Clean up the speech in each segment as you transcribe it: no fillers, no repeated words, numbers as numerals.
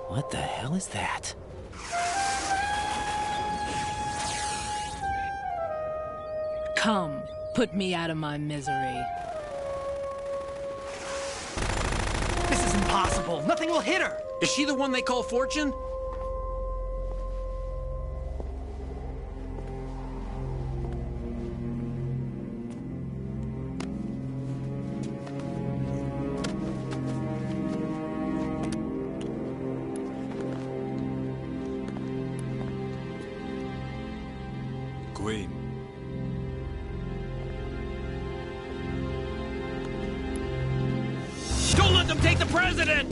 What the hell is that? Come, put me out of my misery. This is impossible. Nothing will hit her. Is she the one they call Fortune? Queen. Don't let them take the president!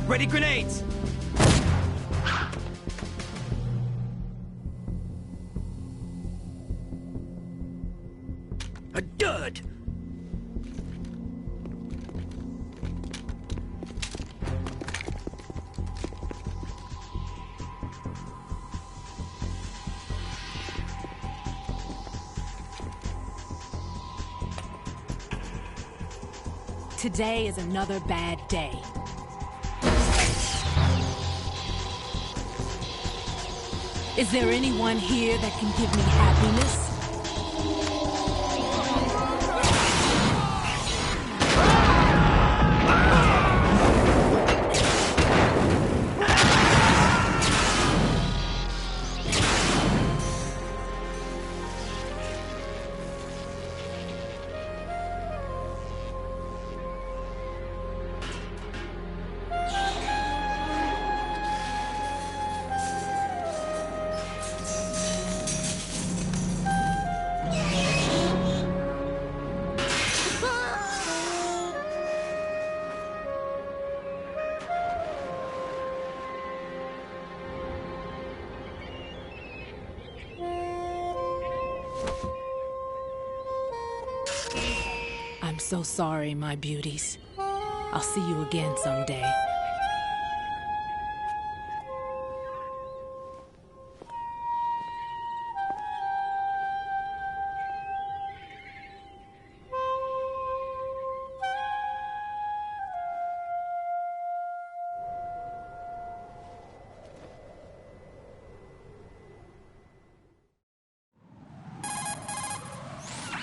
Ready grenades! A dud! Today is another bad day. Is there anyone here that can give me happiness? I'm so sorry, my beauties. I'll see you again someday.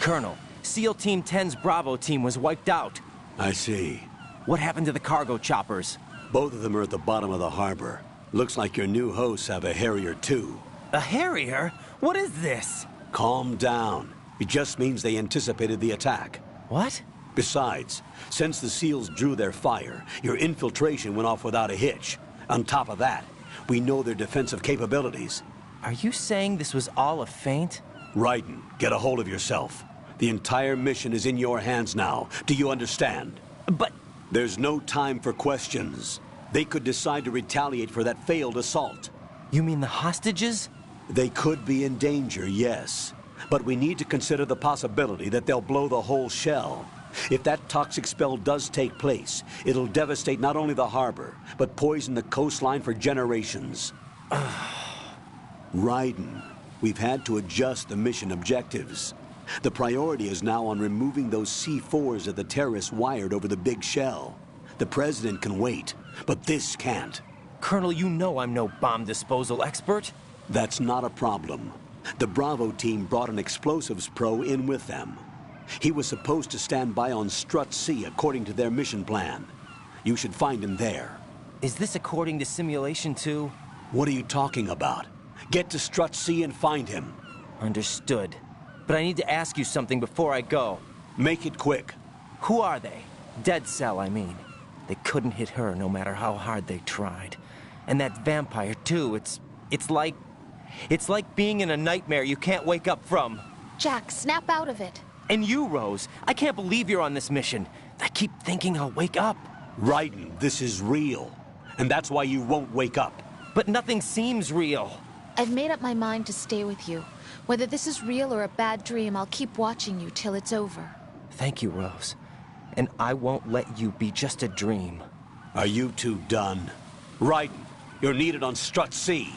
Colonel, SEAL Team 10's Bravo team was wiped out. I see. What happened to the cargo choppers? Both of them are at the bottom of the harbor. Looks like your new hosts have a Harrier too. A Harrier? What is this? Calm down. It just means they anticipated the attack. What? Besides, since the SEALs drew their fire, your infiltration went off without a hitch. On top of that, we know their defensive capabilities. Are you saying this was all a feint? Raiden, get a hold of yourself. The entire mission is in your hands now. Do you understand? But... There's no time for questions. They could decide to retaliate for that failed assault. You mean the hostages? They could be in danger, yes. But we need to consider the possibility that they'll blow the whole shell. If that toxic spell does take place, it'll devastate not only the harbor, but poison the coastline for generations. Raiden, we've had to adjust the mission objectives. The priority is now on removing those C4s that the terrorists wired over the big shell. The president can wait, but this can't. Colonel, you know I'm no bomb disposal expert. That's not a problem. The Bravo team brought an explosives pro in with them. He was supposed to stand by on Strut C according to their mission plan. You should find him there. Is this according to Simulation 2? What are you talking about? Get to Strut C and find him. Understood. But I need to ask you something before I go. Make it quick. Who are they? Dead Cell, I mean. They couldn't hit her no matter how hard they tried. And that vampire, too, it's like being in a nightmare you can't wake up from. Jack, snap out of it. And you, Rose, I can't believe you're on this mission. I keep thinking I'll wake up. Raiden, this is real. And that's why you won't wake up. But nothing seems real. I've made up my mind to stay with you. Whether this is real or a bad dream, I'll keep watching you till it's over. Thank you, Rose. And I won't let you be just a dream. Are you two done? Raiden, you're needed on Strut C.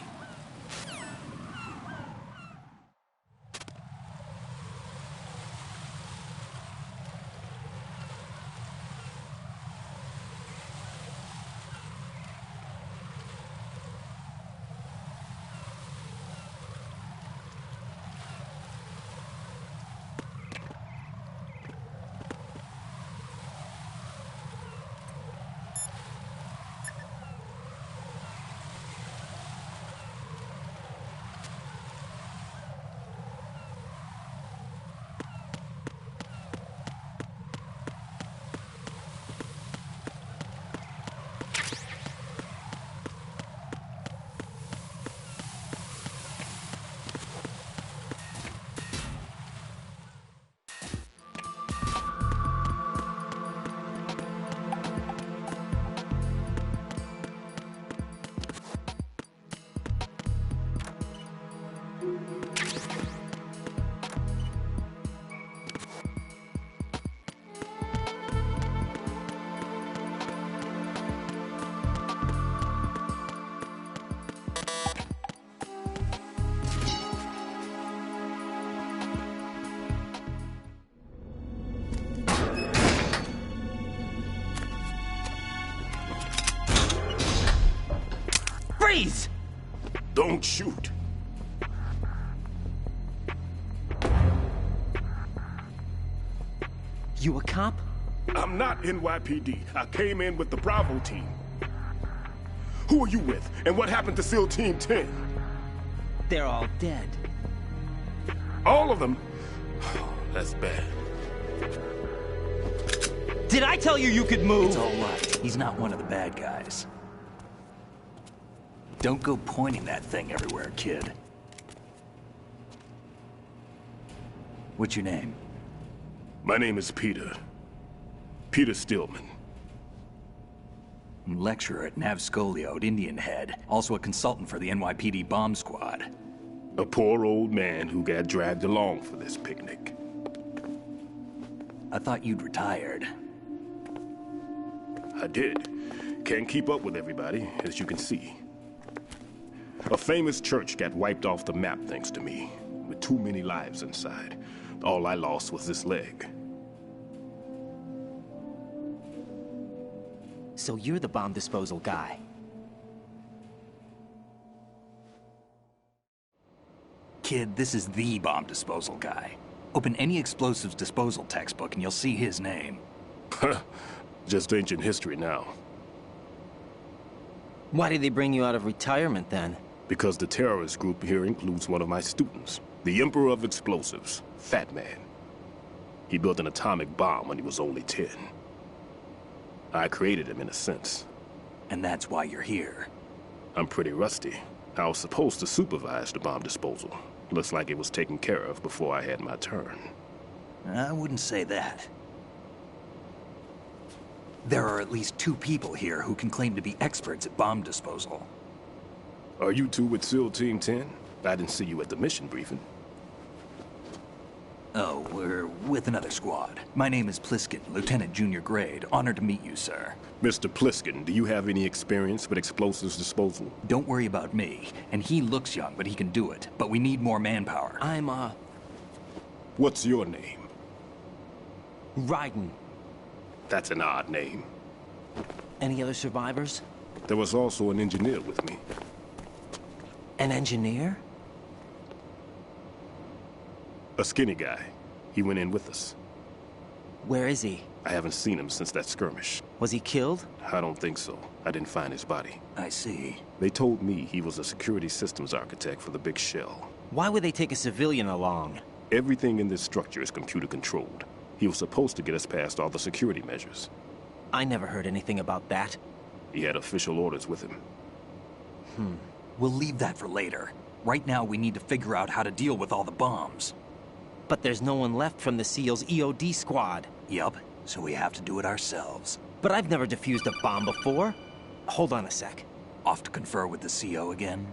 Freeze! Don't shoot. You a cop? I'm not NYPD. I came in with the Bravo team. Who are you with? And what happened to SEAL Team 10? They're all dead. All of them? That's bad. Did I tell you you could move? It's all right. He's not one of the bad guys. Don't go pointing that thing everywhere, kid. What's your name? My name is Peter. Peter Stillman. Lecturer at Nav Scolio at Indian Head. Also a consultant for the NYPD bomb squad. A poor old man who got dragged along for this picnic. I thought you'd retired. I did. Can't keep up with everybody, as you can see. A famous church got wiped off the map thanks to me, with too many lives inside. All I lost was this leg. So you're the bomb disposal guy. Kid, this is the bomb disposal guy. Open any explosives disposal textbook and you'll see his name. Just ancient history now. Why did they bring you out of retirement then? Because the terrorist group here includes one of my students, the Emperor of Explosives, Fat Man. He built an atomic bomb when he was only 10. I created him in a sense. And that's why you're here. I'm pretty rusty. I was supposed to supervise the bomb disposal. Looks like it was taken care of before I had my turn. I wouldn't say that. There are at least 2 people here who can claim to be experts at bomb disposal. Are you two with SEAL Team 10? I didn't see you at the mission briefing. Oh, we're with another squad. My name is Pliskin, Lieutenant Junior Grade. Honored to meet you, sir. Mr. Pliskin, do you have any experience with explosives disposal? Don't worry about me. And he looks young, but he can do it. But we need more manpower. I'm, What's your name? Raiden. That's an odd name. Any other survivors? There was also an engineer with me. An engineer? A skinny guy. He went in with us. Where is he? I haven't seen him since that skirmish. Was he killed? I don't think so. I didn't find his body. I see. They told me he was a security systems architect for the big shell. Why would they take a civilian along? Everything in this structure is computer controlled. He was supposed to get us past all the security measures. I never heard anything about that. He had official orders with him. We'll leave that for later. Right now, we need to figure out how to deal with all the bombs. But there's no one left from the SEAL's EOD squad. Yup, so we have to do it ourselves. But I've never defused a bomb before. Hold on a sec. Off to confer with the CO again?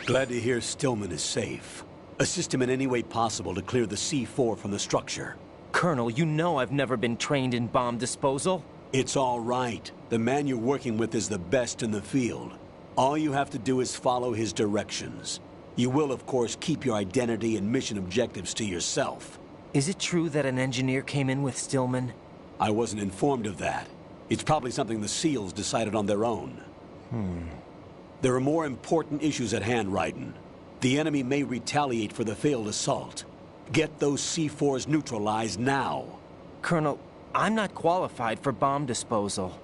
Glad to hear Stillman is safe. Assist him in any way possible to clear the C4 from the structure. Colonel, you know I've never been trained in bomb disposal. It's all right. The man you're working with is the best in the field. All you have to do is follow his directions. You will, of course, keep your identity and mission objectives to yourself. Is it true that an engineer came in with Stillman? I wasn't informed of that. It's probably something the SEALs decided on their own. There are more important issues at hand, Raiden. The enemy may retaliate for the failed assault. Get those C4s neutralized now. Colonel, I'm not qualified for bomb disposal.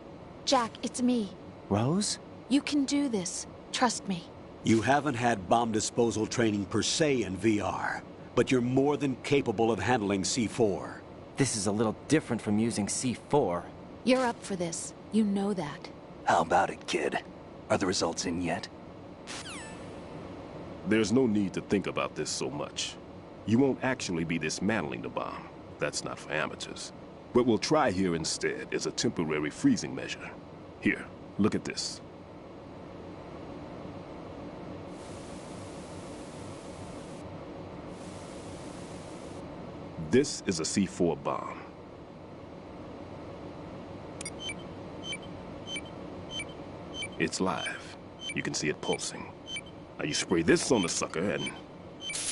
Jack, it's me. Rose? You can do this. Trust me. You haven't had bomb disposal training per se in VR, but you're more than capable of handling C4. This is a little different from using C4. You're up for this. You know that. How about it, kid? Are the results in yet? There's no need to think about this so much. You won't actually be dismantling the bomb. That's not for amateurs. What we'll try here instead is a temporary freezing measure. Here, look at this. This is a C4 bomb. It's live. You can see it pulsing. Now you spray this on the sucker and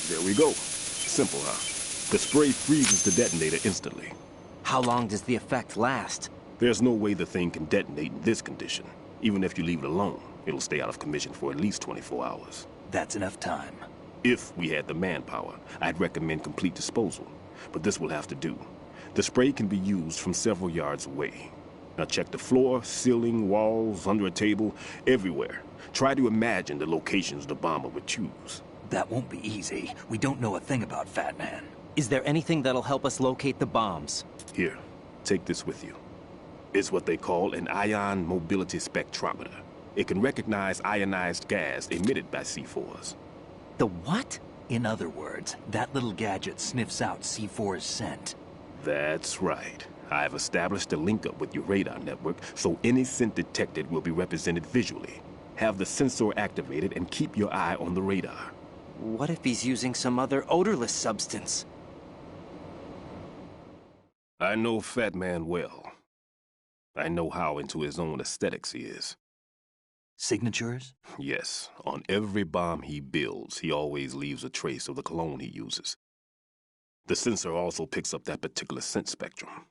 there we go. Simple, huh? The spray freezes the detonator instantly. How long does the effect last? There's no way the thing can detonate in this condition. Even if you leave it alone, it'll stay out of commission for at least 24 hours. That's enough time. If we had the manpower, I'd recommend complete disposal. But this will have to do. The spray can be used from several yards away. Now check the floor, ceiling, walls, under a table, everywhere. Try to imagine the locations the bomber would choose. That won't be easy. We don't know a thing about Fat Man. Is there anything that'll help us locate the bombs? Here, take this with you. It's what they call an ion mobility spectrometer. It can recognize ionized gas emitted by C4s. The what? In other words, that little gadget sniffs out C4's scent. That's right. I've established a link-up with your radar network, so any scent detected will be represented visually. Have the sensor activated and keep your eye on the radar. What if he's using some other odorless substance? I know Fat Man well. I know how into his own aesthetics he is. Signatures? Yes, on every bomb he builds, he always leaves a trace of the cologne he uses. The sensor also picks up that particular scent spectrum.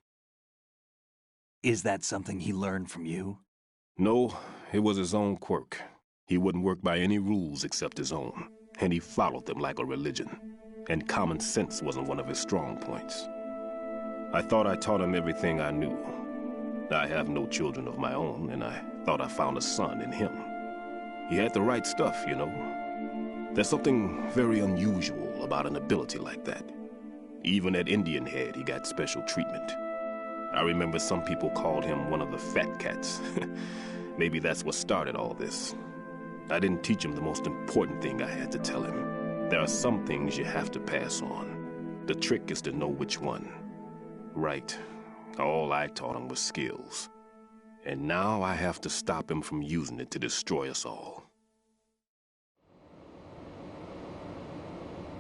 Is that something he learned from you? No, it was his own quirk. He wouldn't work by any rules except his own, and he followed them like a religion. And common sense wasn't one of his strong points. I thought I taught him everything I knew. I have no children of my own, and I thought I found a son in him. He had the right stuff, you know. There's something very unusual about an ability like that. Even at Indian Head, he got special treatment. I remember some people called him one of the fat cats. Maybe that's what started all this. I didn't teach him the most important thing I had to tell him. There are some things you have to pass on. The trick is to know which one. Right. All I taught him was skills. And now I have to stop him from using it to destroy us all.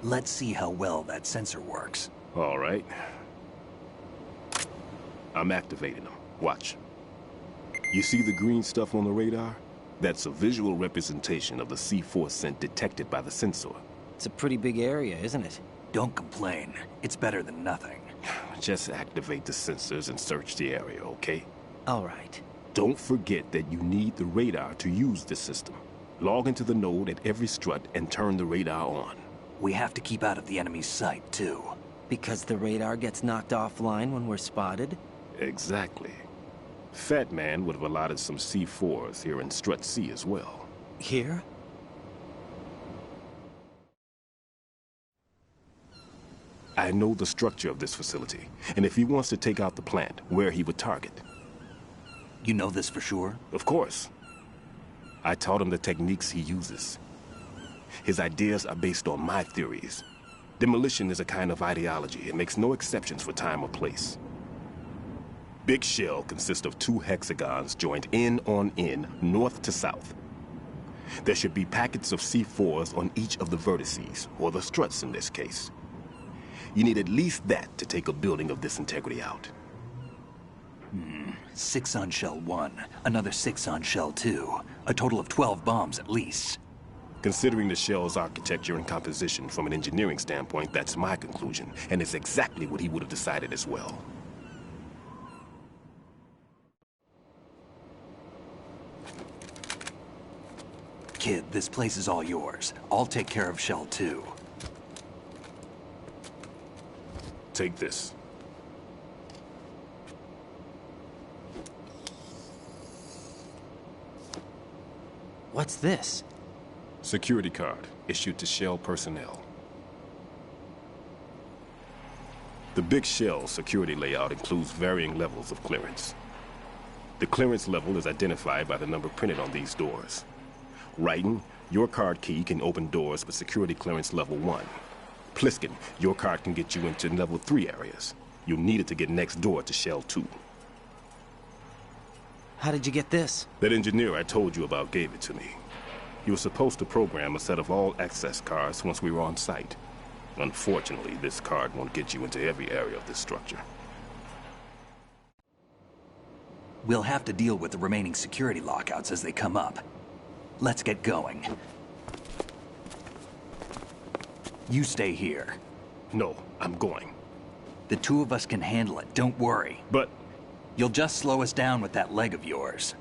Let's see how well that sensor works. All right. I'm activating them. Watch. You see the green stuff on the radar? That's a visual representation of the C4 scent detected by the sensor. It's a pretty big area, isn't it? Don't complain. It's better than nothing. Just activate the sensors and search the area, okay? All right. Don't forget that you need the radar to use the system. Log into the node at every strut and turn the radar on. We have to keep out of the enemy's sight, too. Because the radar gets knocked offline when we're spotted? Exactly. Fat Man would have allotted some C4s here in Strut C as well. Here? I know the structure of this facility, and if he wants to take out the plant, where he would target. You know this for sure? Of course. I taught him the techniques he uses. His ideas are based on my theories. Demolition is a kind of ideology. It makes no exceptions for time or place. Big shell consists of 2 hexagons joined end on end, north to south. There should be packets of C4s on each of the vertices, or the struts in this case. You need at least that to take a building of this integrity out. 6 on shell 1, another 6 on shell 2. A total of 12 bombs at least. Considering the shell's architecture and composition from an engineering standpoint, that's my conclusion, and it's exactly what he would have decided as well. Kid, this place is all yours. I'll take care of shell 2. Take this. What's this? Security card, issued to Shell personnel. The Big Shell security layout includes varying levels of clearance. The clearance level is identified by the number printed on these doors. Raiden, your card key can open doors with security clearance level 1. Pliskin, your card can get you into level 3 areas. You'll need it to get next door to Shell 2. How did you get this? That engineer I told you about gave it to me. He was supposed to program a set of all-access cards once we were on site. Unfortunately, this card won't get you into every area of this structure. We'll have to deal with the remaining security lockouts as they come up. Let's get going. You stay here. No, I'm going. The 2 of us can handle it, don't worry. But You'll just slow us down with that leg of yours.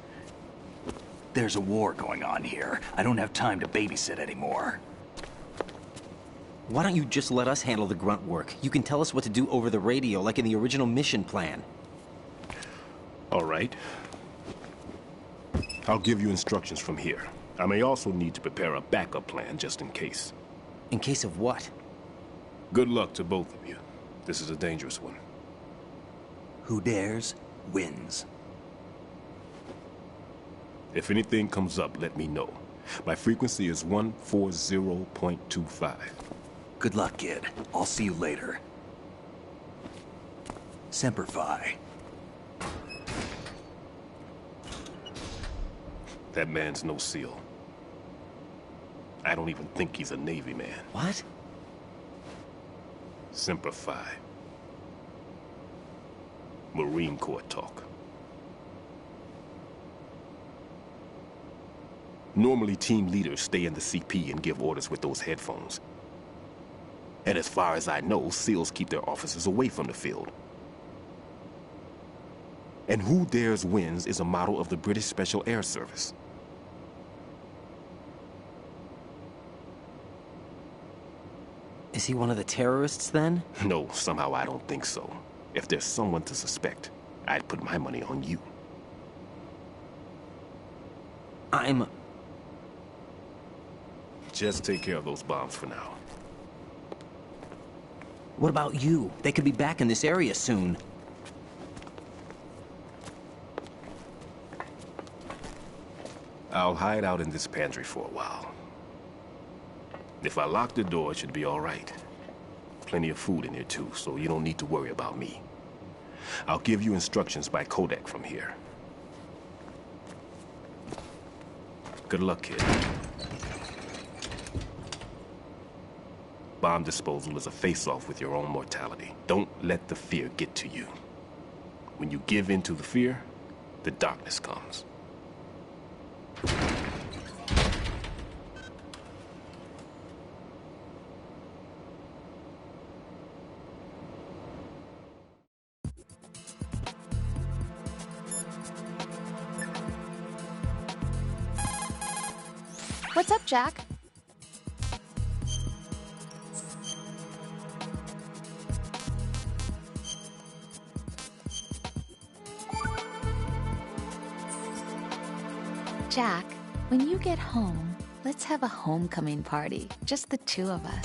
There's a war going on here. I don't have time to babysit anymore. Why don't you just let us handle the grunt work? You can tell us what to do over the radio, like in the original mission plan. All right. I'll give you instructions from here. I may also need to prepare a backup plan just in case. In case of what? Good luck to both of you. This is a dangerous one. Who dares, wins. If anything comes up, let me know. My frequency is 140.25. Good luck, kid. I'll see you later. Semper Fi. That man's no SEAL. I don't even think he's a Navy man. What? Semper Fi. Marine Corps talk. Normally, team leaders stay in the CP and give orders with those headphones. And as far as I know, SEALs keep their officers away from the field. And Who Dares Wins is a model of the British Special Air Service. Is he one of the terrorists, then? No, somehow I don't think so. If there's someone to suspect, I'd put my money on you. Just take care of those bombs for now. What about you? They could be back in this area soon. I'll hide out in this pantry for a while. If I lock the door, it should be all right. Plenty of food in here, too, so you don't need to worry about me. I'll give you instructions by Kodak from here. Good luck, kid. Bomb disposal is a face-off with your own mortality. Don't let the fear get to you. When you give in to the fear, the darkness comes. What's up, Jack? Jack, when you get home, let's have a homecoming party. Just the two of us.